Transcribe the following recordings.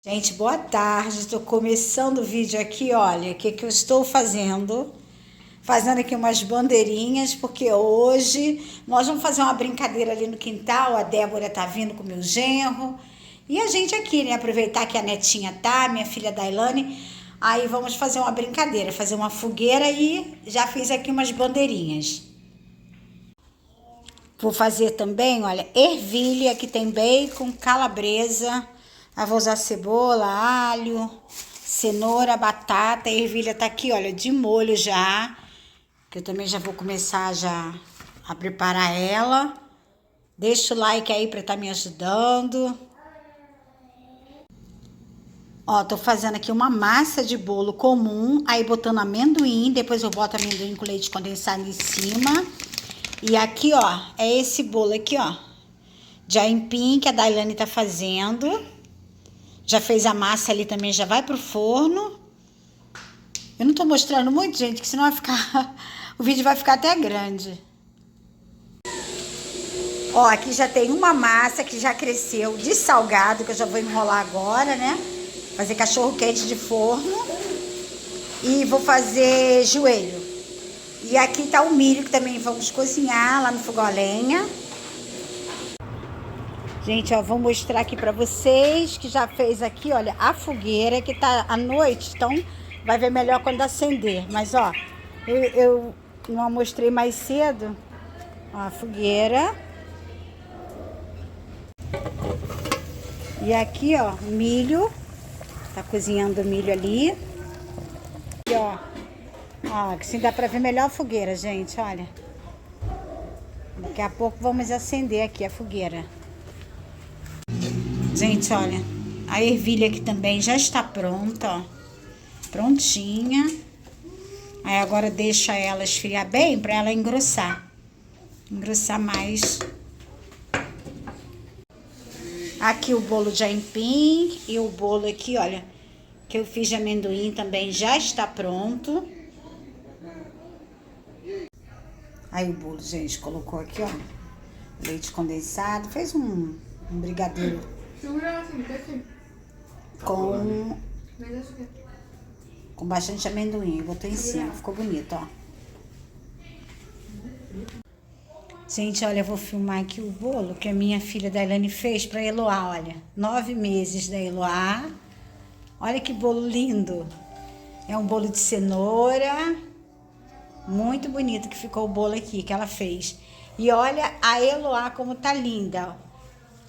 Gente, boa tarde. Estou começando o vídeo aqui, olha, o que eu estou fazendo. Fazendo aqui umas bandeirinhas, porque hoje nós vamos fazer uma brincadeira ali no quintal. A Débora tá vindo com o meu genro. E a gente aqui, né? Aproveitar que a netinha tá, minha filha Dailane. Aí vamos fazer uma brincadeira, fazer uma fogueira e já fiz aqui umas bandeirinhas. Vou fazer também, olha, ervilha, que tem bacon, calabresa. Aí vou usar cebola, alho, cenoura, batata. A ervilha tá aqui, olha, de molho já. Que eu também já vou começar já a preparar ela. Deixa o like aí pra estar me ajudando. Ó, tô fazendo aqui uma massa de bolo comum. Aí botando amendoim. Depois eu boto amendoim com leite condensado em cima. E aqui, ó, é esse bolo aqui, ó, de aipim que a Dailane tá fazendo. Já fez a massa ali também, já vai pro forno. Eu não tô mostrando muito, gente, que senão vai ficar... o vídeo vai ficar até grande. Ó, aqui já tem uma massa que já cresceu de salgado, que eu já vou enrolar agora, né? Fazer cachorro quente de forno. E vou fazer joelho. E aqui tá o milho, que também vamos cozinhar lá no fogão a lenha. Gente, ó, vou mostrar aqui pra vocês que já fez aqui, olha, a fogueira que tá à noite, então vai ver melhor quando acender. Mas, ó, eu não mostrei mais cedo, ó, a fogueira. E aqui, ó, milho, tá cozinhando o milho ali. E, ó, que assim dá pra ver melhor a fogueira, gente, olha. Daqui a pouco vamos acender aqui a fogueira. Gente, olha, a ervilha aqui também já está pronta, ó. Prontinha. Aí agora deixa ela esfriar bem para ela engrossar. Engrossar mais. Aqui o bolo de aipim e o bolo aqui, olha, que eu fiz de amendoim também já está pronto. Aí o bolo, gente, colocou aqui, ó, leite condensado. Fez um brigadeiro com bastante amendoim. Botou em cima, ficou bonito, ó. Gente, olha, eu vou filmar aqui o bolo que a minha filha Dailane fez pra Eloá, olha. 9 meses da Eloá. Olha que bolo lindo. É um bolo de cenoura. Muito bonito que ficou o bolo aqui que ela fez. E olha a Eloá como tá linda, ó.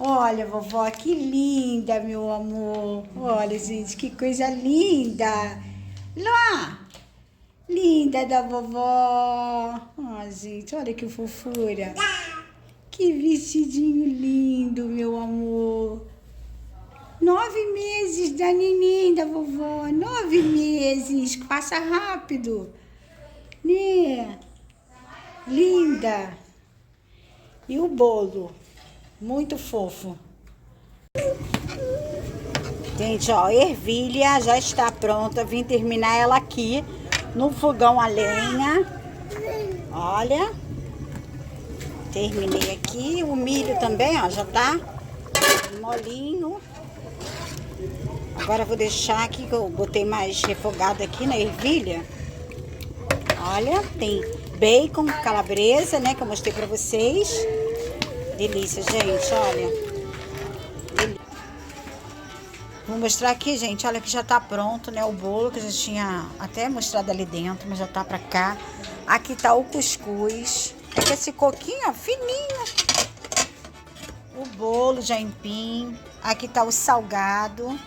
Olha, vovó, que linda, meu amor. Olha, gente, que coisa linda. Lá, linda da vovó. Ó, gente, olha que fofura. Que vestidinho lindo, meu amor. 9 meses da neném da vovó. 9 meses. Passa rápido. Né? Linda. E o bolo. Muito fofo. Gente, ó, ervilha já está pronta. Vim terminar ela aqui no fogão a lenha. Olha. Terminei aqui. O milho também, ó, já tá molinho. Agora eu vou deixar aqui, que eu botei mais refogado aqui na ervilha. Olha, tem bacon, calabresa, né, que eu mostrei pra vocês. Delícia, gente, olha. Vou mostrar aqui, gente, olha que já tá pronto, né, o bolo, que eu já tinha até mostrado ali dentro, mas já tá pra cá. Aqui tá o cuscuz. É que esse coquinho, ó, fininho. O bolo de aipim. Aqui tá o salgado.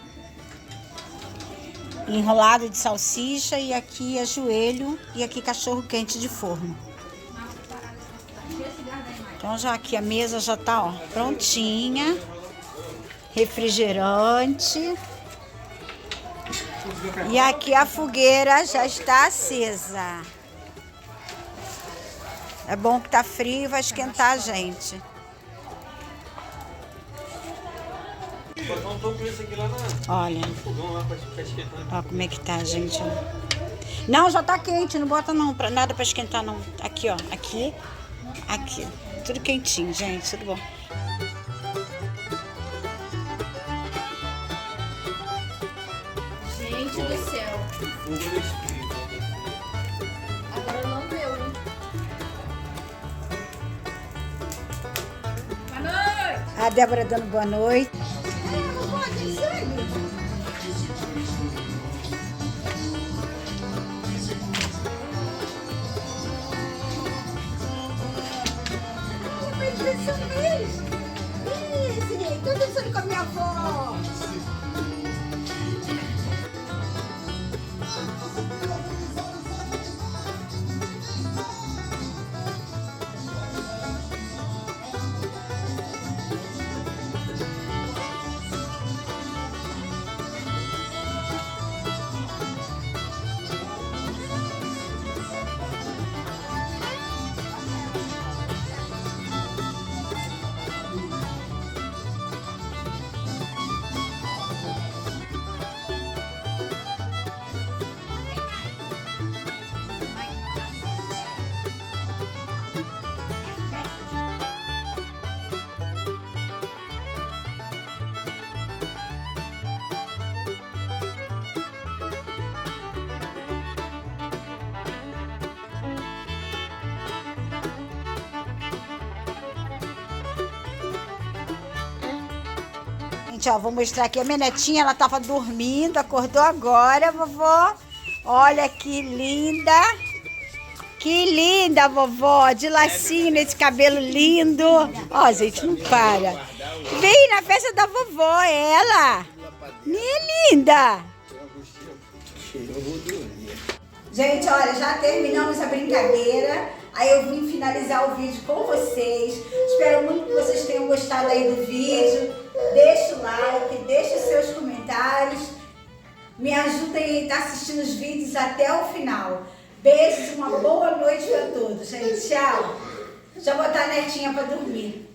Enrolado de salsicha. E aqui é joelho. E aqui cachorro quente de forno. Então já aqui a mesa já tá, ó, prontinha. Refrigerante. E aqui a fogueira já está acesa. É bom que tá frio e vai esquentar, gente. Olha. Ó como é que tá, gente. Não, já tá quente, não bota não, nada pra esquentar não. Aqui, ó, aqui. Tudo quentinho, gente, tudo bom. Gente do céu. Fogo do espírito. Agora não deu, né? Boa noite. A Débora dando boa noite. Tô dançando com a minha avó. Gente, ó, vou mostrar aqui a minha netinha, ela tava dormindo, acordou agora, vovó. Olha que linda. Que linda, vovó, de lacinho nesse cabelo lindo. Ó, gente, não para. Vem na festa da vovó, ela. Minha linda. Gente, olha, já terminamos a brincadeira. Aí eu vim finalizar o vídeo com vocês. Espero muito que vocês tenham gostado aí do vídeo. Deixa o like, deixa os seus comentários. Me ajudem a estar assistindo os vídeos até o final. Beijos, uma boa noite para todos, gente. Tchau. Já botar a netinha para dormir.